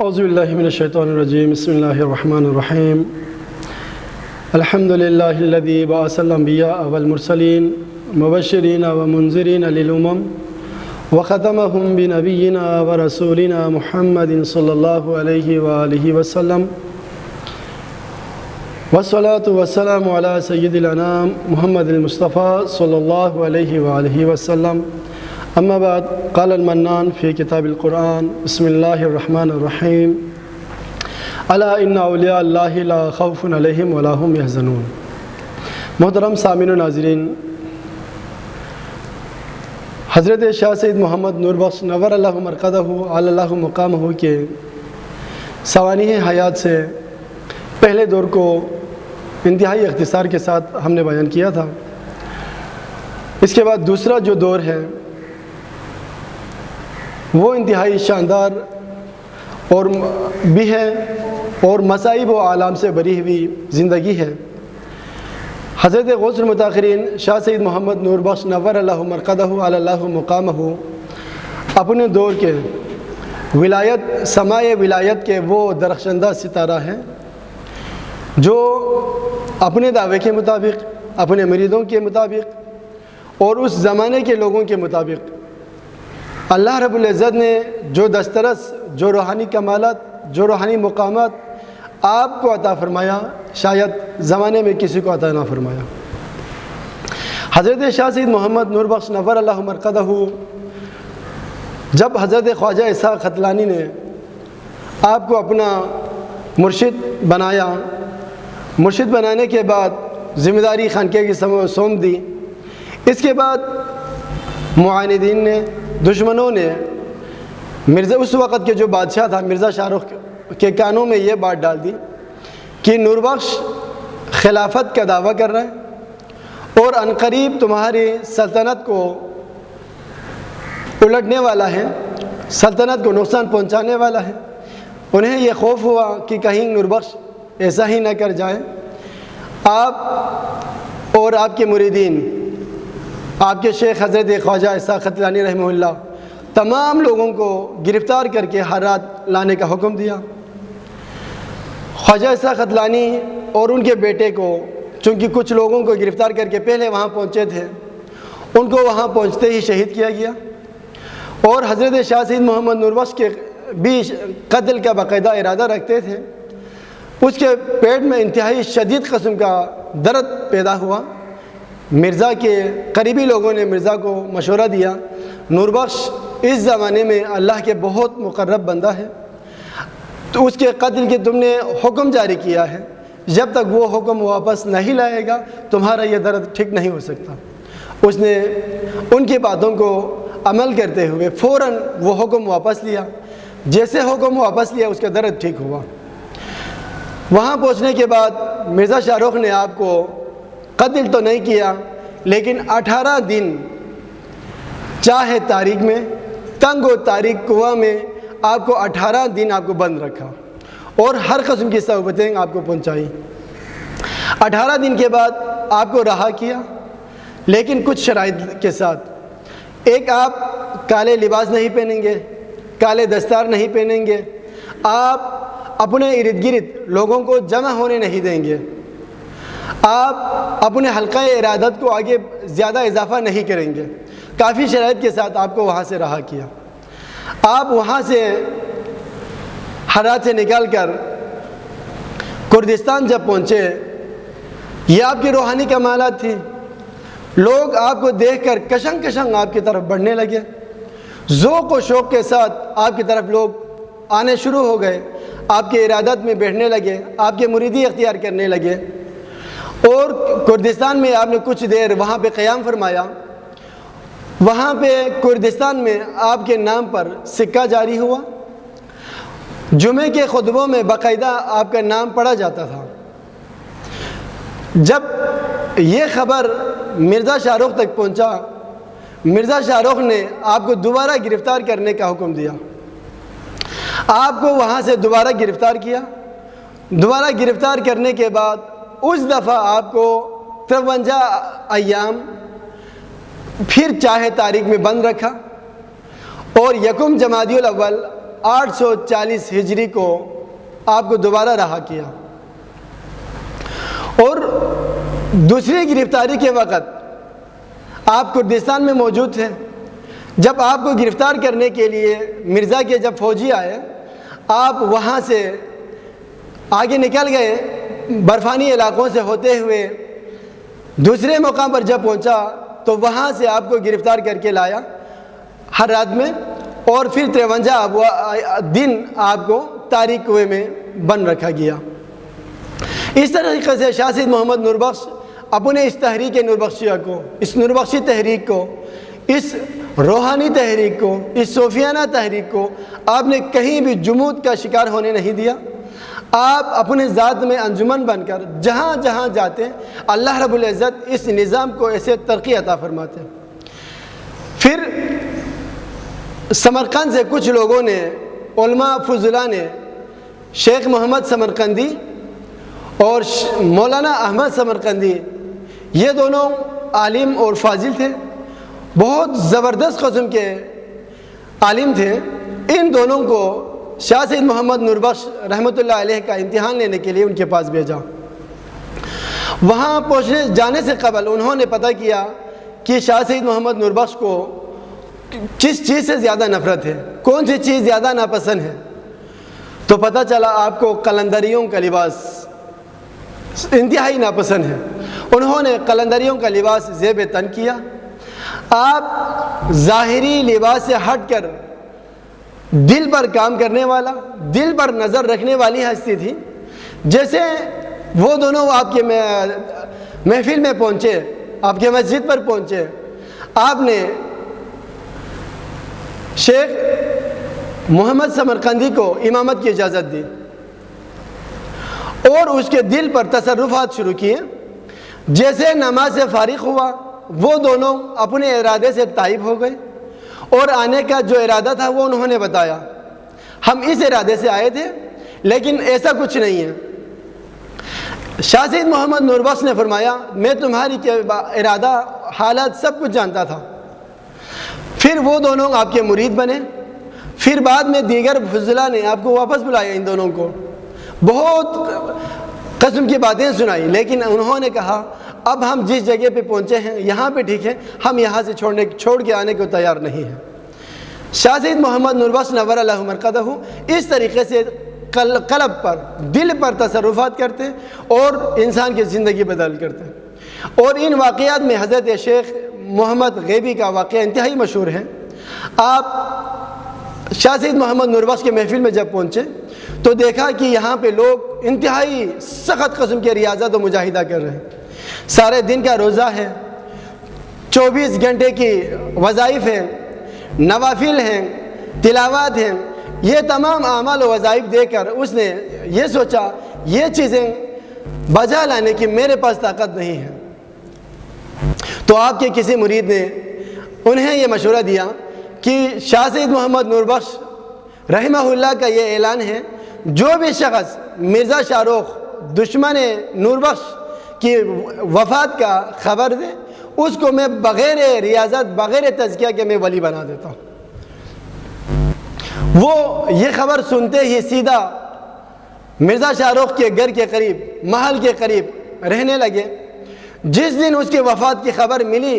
اعوذ باللہ من الشیطان الرجیم بسم اللہ الرحمن الرحیم الحمد للہ الذی بعث الانبیاء والمرسلین مبشرین ومنذرین للامم وختمهم بنبینا ورسولنا محمد صلی اللہ علیہ وآلہ وسلم والصلاة والسلام علی سید الانام محمد المصطفیٰ صلی اللہ علیہ وآلہ وسلم اما بعد قال المنان فی کتاب القرآن بسم اللہ الرحمن الرحیم الا ان اولیاء اللہ لا خوف علیہم ولا هم یحزنون۔ محترم سامعین و ناظرین، حضرت شاہ سید محمد نور بخش نور اللہ مرقدہ علی اللہ مقامہ کے سوانح حیات سے پہلے دور کو انتہائی اختصار کے ساتھ ہم نے بیان کیا تھا۔ اس کے بعد دوسرا جو دور ہے وہ انتہائی شاندار اور بھی ہے اور مصائب و آلام سے بری ہوئی زندگی ہے۔ حضرت غوث المتاخرین شاہ سید محمد نور بخش نور اللہ مرقدہ علی اللہ مقامہ اپنے دور کے ولایت سمائے ولایت کے وہ درخشندہ ستارہ ہیں جو اپنے دعوے کے مطابق، اپنے مریدوں کے مطابق اور اس زمانے کے لوگوں کے مطابق اللہ رب العزت نے جو دسترس، جو روحانی کمالات، جو روحانی مقامات آپ کو عطا فرمایا، شاید زمانے میں کسی کو عطا نہ فرمایا۔ حضرت شاہ سید محمد نور بخش نور اللہ مرقدہ جب حضرت خواجہ اسحاق ختلانی نے آپ کو اپنا مرشد بنایا، مرشد بنانے کے بعد ذمہ داری خانقاہ کی سونپ دی، اس کے بعد معاندین نے، دشمنوں نے مرزا، اس وقت کے جو بادشاہ تھا مرزا شاہ رخ کے کانوں میں یہ بات ڈال دی کہ نور بخش خلافت کا دعویٰ کر رہا ہے اور عنقریب تمہاری سلطنت کو الٹنے والا ہے، سلطنت کو نقصان پہنچانے والا ہے۔ انہیں یہ خوف ہوا کہ کہیں نور بخش ایسا ہی نہ کر جائے، آپ اور آپ کے مریدین، آپ کے شیخ حضرت خواجہ اسحاق ختلانی رحمہ اللہ تمام لوگوں کو گرفتار کر کے ہر رات لانے کا حکم دیا۔ خواجہ اسحاق ختلانی اور ان کے بیٹے کو، چونکہ کچھ لوگوں کو گرفتار کر کے پہلے وہاں پہنچے تھے، ان کو وہاں پہنچتے ہی شہید کیا گیا، اور حضرت شاہ سید محمد نور بخش کے بھی قتل کا باقاعدہ ارادہ رکھتے تھے۔ اس کے پیٹ میں انتہائی شدید قسم کا درد پیدا ہوا۔ مرزا کے قریبی لوگوں نے مرزا کو مشورہ دیا، نور بخش اس زمانے میں اللہ کے بہت مقرب بندہ ہے، تو اس کے قتل کے تم نے حکم جاری کیا ہے، جب تک وہ حکم واپس نہیں لائے گا تمہارا یہ درد ٹھیک نہیں ہو سکتا۔ اس نے ان کی باتوں کو عمل کرتے ہوئے فوراً وہ حکم واپس لیا۔ جیسے حکم واپس لیا اس کا درد ٹھیک ہوا۔ وہاں پہنچنے کے بعد مرزا شاہ رخ نے آپ کو قتل تو نہیں کیا، لیکن 18 دن چاہے تاریک میں، تنگ و تاریک کنواں میں آپ کو 18 دن آپ کو بند رکھا اور ہر قسم کی صعوبتیں آپ کو پہنچائی۔ 18 دن کے بعد آپ کو رہا کیا، لیکن کچھ شرائط کے ساتھ۔ ایک، آپ کالے لباس نہیں پہنیں گے، کالے دستار نہیں پہنیں گے، آپ اپنے ارد گرد لوگوں کو جمع ہونے نہیں دیں گے، آپ اپنے حلقہ ارادت کو آگے زیادہ اضافہ نہیں کریں گے۔ کافی شرائط کے ساتھ آپ کو وہاں سے رہا کیا۔ آپ وہاں سے ہرات سے نکال کر کردستان جب پہنچے، یہ آپ کی روحانی کمالات تھی۔ لوگ آپ کو دیکھ کر کشنگ کشنگ آپ کی طرف بڑھنے لگے، ذوق و شوق کے ساتھ آپ کی طرف لوگ آنے شروع ہو گئے، آپ کے ارادت میں بیٹھنے لگے، آپ کے مریدی اختیار کرنے لگے، اور کردستان میں آپ نے کچھ دیر وہاں پہ قیام فرمایا۔ وہاں پہ کردستان میں آپ کے نام پر سکہ جاری ہوا، جمعے کے خطبوں میں باقاعدہ آپ کا نام پڑھا جاتا تھا۔ جب یہ خبر مرزا شاہ رخ تک پہنچا، مرزا شاہ رخ نے آپ کو دوبارہ گرفتار کرنے کا حکم دیا۔ آپ کو وہاں سے دوبارہ گرفتار کیا۔ دوبارہ گرفتار کرنے کے بعد اس دفعہ آپ کو 53 ایام پھر چاہے تاریخ میں بند رکھا، اور یکم جمادی الاول 840 ہجری کو آپ کو دوبارہ رہا کیا، اور دوسری گرفتاری کے وقت آپ کردستان میں موجود تھے۔ جب آپ کو گرفتار کرنے کے لیے مرزا کے جب فوجی آئے، آپ وہاں سے آگے نکل گئے، برفانی علاقوں سے ہوتے ہوئے دوسرے مقام پر جب پہنچا تو وہاں سے آپ کو گرفتار کر کے لایا ہر رات میں، اور پھر 53 دن آپ کو تاریک کنویں میں بند رکھا گیا۔ اس طریقے سے شاہ سید محمد نوربخش اپنے اس تحریک نوربخشیہ کو، اس نوربخشی تحریک کو، اس روحانی تحریک کو، اس صوفیانہ تحریک کو آپ نے کہیں بھی جمود کا شکار ہونے نہیں دیا۔ آپ اپنے ذات میں انجمن بن کر جہاں جہاں جاتے اللہ رب العزت اس نظام کو ایسے ترقی عطا فرماتے۔ پھر سمرقند سے کچھ لوگوں نے، علماء فضلاء نے، شیخ محمد سمرقندی اور مولانا احمد سمرقندی، یہ دونوں عالم اور فاضل تھے، بہت زبردست قسم کے عالم تھے۔ ان دونوں کو شاہ سید محمد نوربخش رحمۃ اللہ علیہ کا امتحان لینے کے لیے ان کے پاس بھیجا۔ وہاں پہنچنے جانے سے قبل انہوں نے پتہ کیا کہ شاہ سید محمد نوربخش کو کس چیز سے زیادہ نفرت ہے، کون سی چیز زیادہ ناپسند ہے، تو پتہ چلا آپ کو قلندریوں کا لباس انتہائی ناپسند ہے۔ انہوں نے قلندریوں کا لباس زیب تن کیا۔ آپ ظاہری لباس سے ہٹ کر دل پر کام کرنے والا، دل پر نظر رکھنے والی ہستی تھی۔ جیسے وہ دونوں آپ کے محفل میں پہنچے، آپ کے مسجد پر پہنچے، آپ نے شیخ محمد سمرقندی کو امامت کی اجازت دی اور اس کے دل پر تصرفات شروع کیے۔ جیسے نماز سے فارغ ہوا، وہ دونوں اپنے ارادے سے تائب ہو گئے، اور آنے کا جو ارادہ تھا وہ انہوں نے بتایا، ہم اس ارادے سے آئے تھے لیکن ایسا کچھ نہیں ہے۔ شاہ سید محمد نوربخش نے فرمایا میں تمہاری ارادہ حالات سب کچھ جانتا تھا۔ پھر وہ دونوں آپ کے مرید بنے۔ پھر بعد میں دیگر فضلاء نے آپ کو واپس بلایا، ان دونوں کو بہت قسم کی باتیں سنائی، لیکن انہوں نے کہا اب ہم جس جگہ پہ پہنچے ہیں یہاں پہ ٹھیک ہے، ہم یہاں سے چھوڑ کے آنے کو تیار نہیں ہیں۔ شاہ سید محمد نوربخش نور اللہ مرقدہ اس طریقے سے قلب پر، دل پر تصرفات کرتے اور انسان کی زندگی بدل کرتے۔ اور ان واقعات میں حضرت شیخ محمد غیبی کا واقعہ انتہائی مشہور ہے۔ آپ شاہ سید محمد نوربخش کے محفل میں جب پہنچے تو دیکھا کہ یہاں پہ لوگ انتہائی سخت قسم کے ریاضت و مجاہدہ کر رہے ہیں۔ سارے دن کا روزہ ہے، 24 گھنٹے کی وظائف ہیں، نوافل ہیں، تلاوات ہیں، یہ تمام اعمال و وظائف دے کر اس نے یہ سوچا یہ چیزیں بجا لانے کی میرے پاس طاقت نہیں ہے۔ تو آپ کے کسی مرید نے انہیں یہ مشورہ دیا کہ شاہ سید محمد نوربخش رحمہ اللہ کا یہ اعلان ہے، جو بھی شخص مرزا شاہ رخ دشمن نوربخش کی وفات کا خبر دے اس کو میں بغیر ریاضت، بغیر تزکیہ کے میں ولی بنا دیتا ہوں۔ وہ یہ خبر سنتے ہی سیدھا مرزا شاہ رخ کے گھر کے قریب، محل کے قریب رہنے لگے۔ جس دن اس کی وفات کی خبر ملی،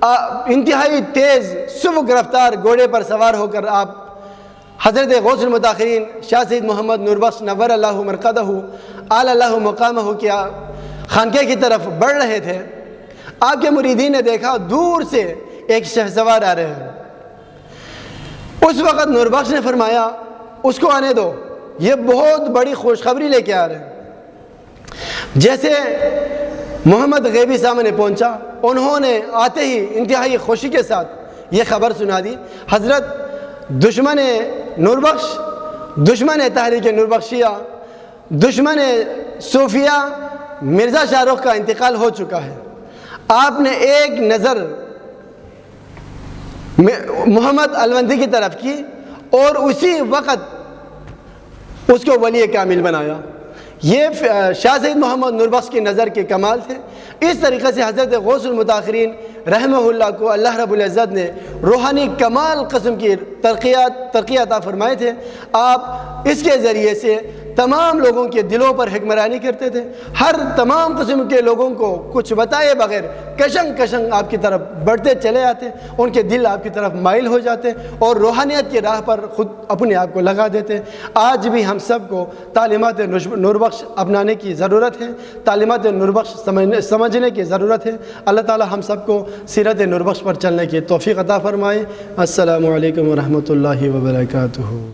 انتہائی تیز سبک رفتار گھوڑے پر سوار ہو کر آپ حضرت غوث المتاخرین شاہ سید محمد نوربخش نور اللہ مرقدہ اعلی اللہ مقامہ کی خانقاہ کی طرف بڑھ رہے تھے۔ آپ کے مریدین نے دیکھا دور سے ایک شہسوار آ رہے ہیں۔ اس وقت نوربخش نے فرمایا اس کو آنے دو، یہ بہت بڑی خوشخبری لے کے آ رہے ہیں۔ جیسے محمد غیبی سامنے پہنچا، انہوں نے آتے ہی انتہائی خوشی کے ساتھ یہ خبر سنا دی، حضرت دشمن نوربخش، دشمن تحریک نوربخشیہ، دشمن صوفیہ مرزا شاہ رخ کا انتقال ہو چکا ہے۔ آپ نے ایک نظر محمد الوندی کی طرف کی اور اسی وقت اس کو ولی کامل بنایا۔ یہ شاہ سید محمد نوربخش کی نظر کے کمال تھے۔ اس طریقے سے حضرت غوث المتاخرین رحمہ اللہ کو اللہ رب العزت نے روحانی کمال قسم کی ترقی عطا فرمائے تھے۔ آپ اس کے ذریعے سے تمام لوگوں کے دلوں پر حکمرانی کرتے تھے، ہر تمام قسم کے لوگوں کو کچھ بتائے بغیر کشنگ کشنگ آپ کی طرف بڑھتے چلے آتے، ان کے دل آپ کی طرف مائل ہو جاتے اور روحانیت کی راہ پر خود اپنے آپ کو لگا دیتے۔ آج بھی ہم سب کو تعلیمات نور بخش اپنانے کی ضرورت ہے، تعلیمات نور بخش سمجھنے کی ضرورت ہے۔ اللہ تعالی ہم سب کو سیرت نور بخش پر چلنے کی توفیق عطا فرمائے۔ السلام علیکم ورحمۃ اللہ وبرکاتہ۔